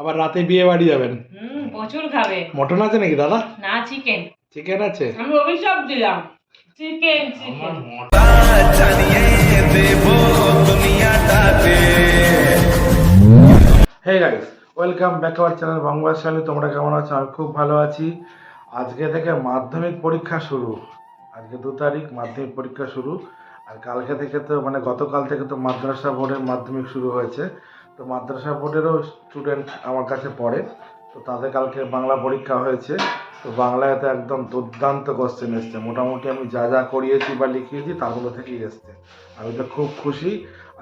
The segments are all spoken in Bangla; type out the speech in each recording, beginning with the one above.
আবার রাতে বিয়ে বাড়ি যাবেন। প্রচুর খাবে। মটন আছে নাকি দাদা? না, চিকেন। চিকেন আছে? আমি অভিশাপ দিলাম, chicken chicken. Hey guys, welcome back to our channel Bangla channel. তোমরা কেমন আছো? আমি খুব ভালো আছি। আজকে থেকে মাধ্যমিক পরীক্ষা শুরু। আজকে 2 তারিখ মাধ্যমিক পরীক্ষা শুরু। আর কালকে থেকে তো গতকাল থেকে তো মাদ্রাসা বোর্ডের মাধ্যমিক শুরু হয়েছে। তো মাদ্রাসা বোর্ডেরও স্টুডেন্ট আমার কাছে পড়ে। তো তাদের কালকে বাংলা পরীক্ষা হয়েছে। তো বাংলায় তো একদম দুর্দান্ত কোশ্চেন এসছে। মোটামুটি আমি যা যা করিয়েছি বা লিখিয়েছি তারগুলো থেকেই এসছে। আমি তো খুব খুশি।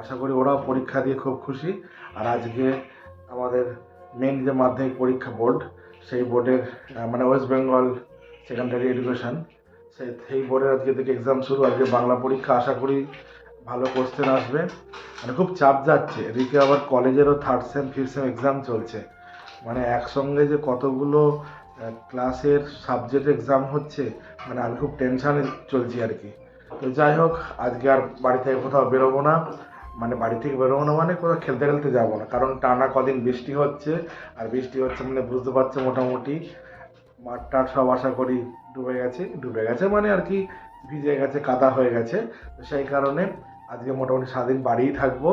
আশা করি ওরাও পরীক্ষা দিয়ে খুব খুশি। আর আজকে আমাদের মেন যে মাধ্যমিক পরীক্ষা বোর্ড, সেই বোর্ডের ওয়েস্ট বেঙ্গল সেকেন্ডারি এডুকেশন, সেই বোর্ডের আজকে থেকে এক্সাম শুরু। আজকে বাংলা পরীক্ষা, আশা করি ভালো কোশ্চেন আসবে। খুব চাপ যাচ্ছে। এদিকে আবার কলেজেরও 3rd same 5th same exam চলছে। একসঙ্গে যে কতগুলো ক্লাসের সাবজেক্ট এক্সাম হচ্ছে, আমি খুব টেনশানে চলছি আর কি। তো যাই হোক, আজকে আর বাড়ি থেকে কোথাও বেরোবো না। বাড়ি থেকে বেরোবো না কোথাও খেলতে খেলতে যাবো না, কারণ টানা কদিন বৃষ্টি হচ্ছে। আর বৃষ্টি হচ্ছে বুঝতে পারছো, মোটামুটি মাঠ টাঠ সব আশা করি ডুবে গেছে আর কি, ভিজে গেছে, কাদা হয়ে গেছে। তো সেই কারণে আজকে মোটামুটি সারাদিন বাড়িই থাকবো।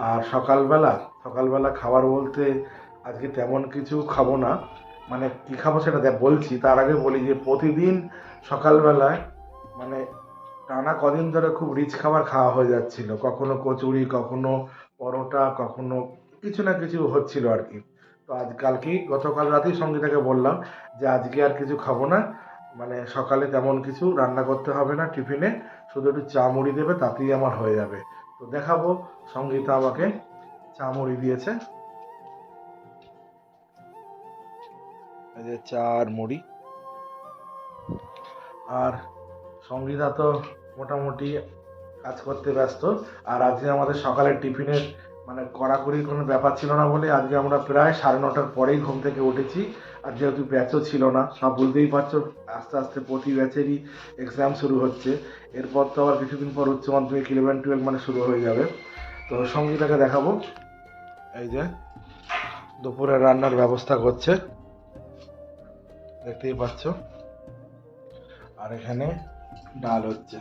আর সকালবেলা খাবার বলতে আজকে তেমন কিছু খাবো না। কি খাবো সেটা বলছি, তার আগে বলি যে প্রতিদিন সকালবেলায় টানা কদিন ধরে খুব রিচ খাবার খাওয়া হয়ে যাচ্ছিল। কখনো কচুরি, কখনো পরোটা, কখনো কিছু না কিছু হচ্ছিল আর কি। তো গতকাল রাতেই সঙ্গীতাকে বললাম যে আজকে আর কিছু খাবো না। সকালে তেমন কিছু রান্না করতে হবে না টিফিনে, শুধু একটু চা মুড়ি দেবে, তাতেই আমার হয়ে যাবে। তো দেখাবো, সঙ্গীতা আমাকে চা মুড়ি দিয়েছে, এই যে চা আর মুড়ি। আর সঙ্গীতা তো মোটামুটি কাজ করতে ব্যস্ত। আর আজকে আমাদের সকালের টিফিনের কড়াকড়ির কোনো ব্যাপার ছিল না বলে আজকে আমরা প্রায় 9:30 পরেই ঘুম থেকে উঠেছি। আর যেহেতু ব্যাচও ছিল না, সব বুঝতেই পারছো, আস্তে আস্তে প্রতি ব্যাচেরই এক্সাম শুরু হচ্ছে। এরপর তো আবার কিছুদিন পর উচ্চ মাধ্যমিক 11-12 শুরু হয়ে যাবে। তো সঙ্গীতাকে দেখাবো, এই যে দুপুরের রান্নার ব্যবস্থা করছে, দেখতেই পাচ্ছ। আর এখানে ডাল হচ্ছে।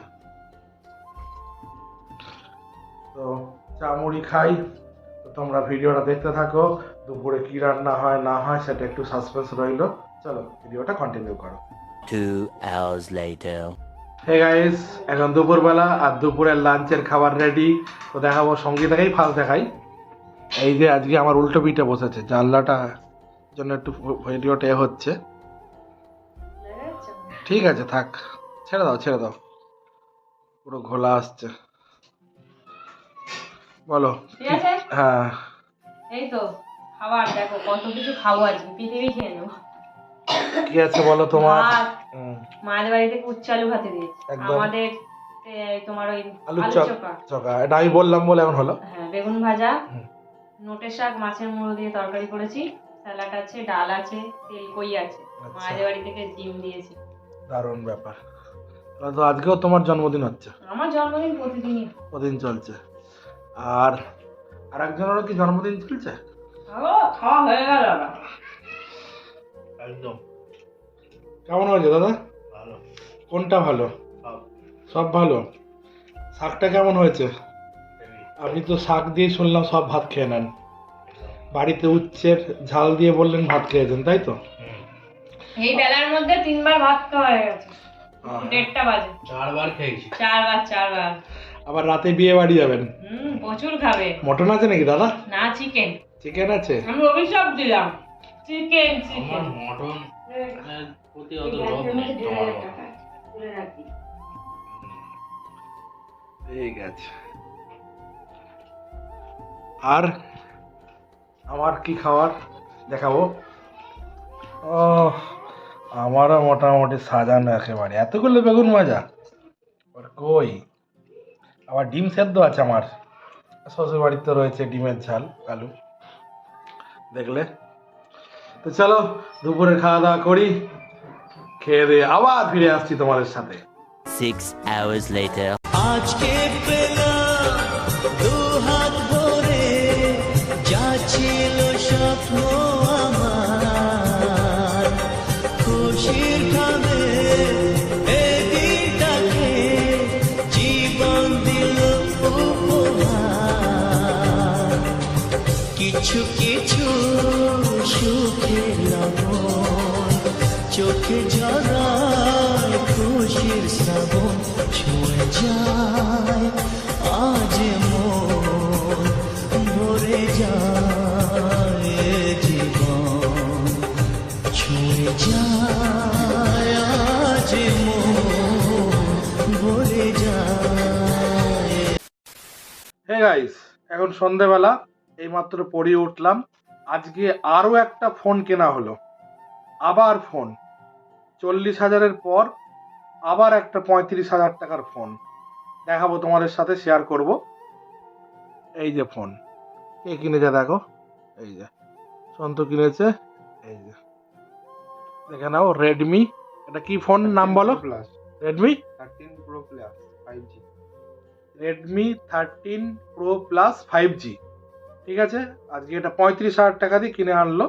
তো চা মুড়ি খাই। তো তোমরা ভিডিওটা দেখতে থাকো। দুপুরে কি রান্না হয় না হয় সেটা একটু সাসপেন্স রইলো। চলো ভিডিওটা কন্টিনিউ করো। 2 hours later. হে গাইস, এখন দুপুরবেলা আর দুপুরের লাঞ্চের খাবার রেডি। তো দেখাবো, সঙ্গীতাকেই ফার্স্ট দেখাই। এই যে আজকে আমার উল্টো পিঠে বসেছে, জানলাটা জন্য একটু ভিডিওটা হচ্ছে। ঠিক আছে, থাক, ছেড়ে দাও, পুরো ঘোলা আসছে। বলো। ঠিক আছে, হ্যাঁ, এই তো খাবার। দেখো কত কিছু খাবো আজকে, পৃথিবী খেয়ে নেবো। কি আছে বলো তোমার? মায়ের বাড়ি থেকে উচ্চ আলু ভাতে দিয়েছি। আমাদের তোমার ওই আলু আলু চোখা, এটা আমি বললাম বলে এমন হলো। হ্যাঁ, বেগুন ভাজা, নোটে শাক, মাছের মুড়ো দিয়ে তরকারি করেছি, স্যালাড আছে, ডাল আছে, তেল কই আছে। মায়ের বাড়ি থেকে ডিম দিয়েছি। দারুণ ব্যাপার। তো আজকেও তোমার জন্মদিন হচ্ছে? আমার জন্মদিন প্রতিদিন চলছে। আর আরেকজনেরও কি জন্মদিন চলছে? খাওয়া হয়ে গেল। একদম। কেমন হয়েছে দাদা? ভালো। কোনটা ভালো? সব ভালো। শাকটা কেমন হয়েছে? আপনি তো শাক দিয়ে শুনলাম সব ভাত খেয়ে নেন। বাড়িতে উচ্ছের ঝাল দিয়ে বললেন ভাত খেয়েছেন, তাই তো? এই বেলার মধ্যে 3বার ভাত খাওয়া হয়ে গেছে। 1:30 বাজে। 4বার খেয়েছি। 4বার। আবার রাতে বিয়ে বাড়ি যাবেন। প্রচুর খাবে। মটন আছে নাকি দাদা? না, চিকেন। চিকেন আছে? আমি অভিশাপ দিলাম, চিকেন। আমার মটন প্রতি অত লোভ নেই তোমার। ঠিক আছে। আর আমার কি খাবার দেখাবো? ও, আমারও মোটামুটি সাজানো একেবারে। এতগুলো বেগুন ভাজা, আর কই আবার ডিম সেদ্ধ আছে। আমার শ্বশুর বাড়িতে রয়েছে ডিমের ঝাল, আলু, দেখলে। তো চলো দুপুরে খাওয়া দাওয়া করি, খেয়ে দিয়ে আবার ফিরে আসছি তোমাদের সাথে। 6 hours later. আজকে পেলাম 2 হাত ভরে, যা ছিল স্বপ্ন কিছু কিছু সুখের লবণ চোখে ঝরায় খুশির শ্রাবণ ছুঁয়ে যায় আজ মন ভরে যায় জীবন ছুঁয়ে যায় আজ মন ভরে যায়। হে গাইস, এখন সন্ধেবেলা এইমাত্র পড়িয়ে উঠলাম। আজকে আরও একটা ফোন কেনা হলো, আবার ফোন 40,000-এর পর আবার একটা 35,000 টাকার ফোন দেখাবো, তোমাদের সাথে শেয়ার করব। এই যে ফোন, কে কিনেছে দেখো, এই যে সন্তু কিনেছে। এই যে দেখে নাও, রেডমি। এটা কি ফোন নাম বলো? Redmi 13 Pro Plus 5G। Redmi 13 pro plus 5G। ঠিক আছে, আজকে এটা 35,000 টাকা দিয়ে কিনে আনলো।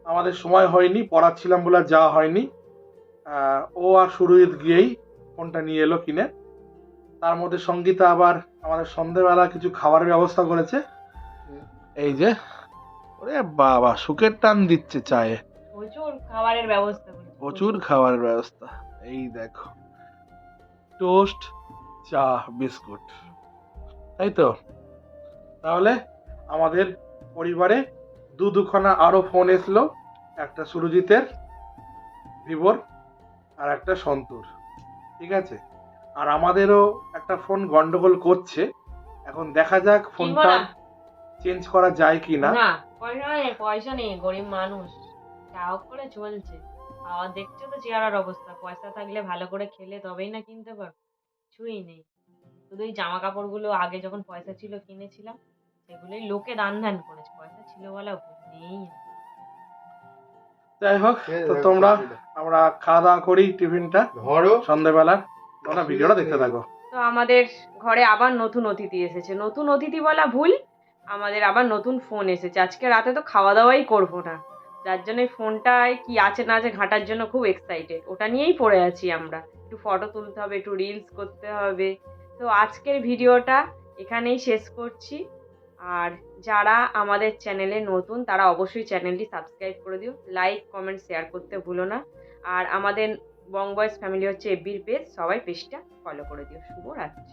আমাদের সময় হয়নি, পড়াচ্ছিলাম বলে আর যাওয়া হয়নি। ও আর সুরজিৎ গিয়েই ফোনটা নিয়ে এলো কিনে। তার মধ্যে সঙ্গীতা আবার আমাদের সন্ধেবেলা কিছু খাবারের ব্যবস্থা করেছে। এই যে, ওরে বাবা, সুখের টান দিচ্ছে চায়ে, প্রচুর খাবারের ব্যবস্থা করেছি, প্রচুর খাবারের ব্যবস্থা। এই দেখো, টোস্ট, চা, বিস্কুট, তাই তো। তাহলে আমাদের পরিবারে দুখানা আরো ফোন এসলো, একটা সুরজিতের ভিভোর আর একটা সন্তুর। ঠিক আছে, আর আমাদেরও একটা ফোন গন্ডগোল করছে। এখন দেখা যাক ফোনটা কিনবো না। চেঞ্জ করা যায় কি না। না, পয়সা নেই, গরিব মানুষ, যা হোক করে চলছে। আর দেখছো তো চেহারার অবস্থা, পয়সা থাকলে ভালো করে খেলে তবেই না কিনতে পারো, কিছুই নেই। শুধু এই জামা কাপড়গুলো আগে যখন পয়সা ছিল কিনেছিলাম, সেগুলোই লোকে দান ধ্যান করেছে, পয়সা ছিল বলে নেই। যাই হোক, তো তোমরা আমরা খাওয়া দাওয়া করি, টিফিনটা ধরো সন্ধ্যেবেলার। তোমরা ভিডিওটা দেখতে থাকো। তো আমাদের ঘরে আবার নতুন অতিথি এসেছে, নতুন অতিথি বলা ভুল, আমাদের আবার নতুন ফোন এসেছে। আজকে রাতে তো খাওয়া দাওয়াই করবো না, যার জন্য এই ফোনটায় কি আছে না আছে ঘাঁটার জন্য খুব এক্সাইটেড। ওটা নিয়েই পড়ে আছি আমরা, একটু ফটো তুলতে হবে, একটু রিলস করতে হবে। তো আজকের ভিডিওটা এখানেই শেষ করছি। আর যারা আমাদের চ্যানেলে নতুন তারা অবশ্যই চ্যানেলটি সাবস্ক্রাইব করে দিও, লাইক কমেন্ট শেয়ার করতে ভুলো না। আর আমাদের বং বয়েজ ফ্যামিলি হচ্ছে এফবির পেজ, সবাই পেজটা ফলো করে দিও। শুভরাত্রি।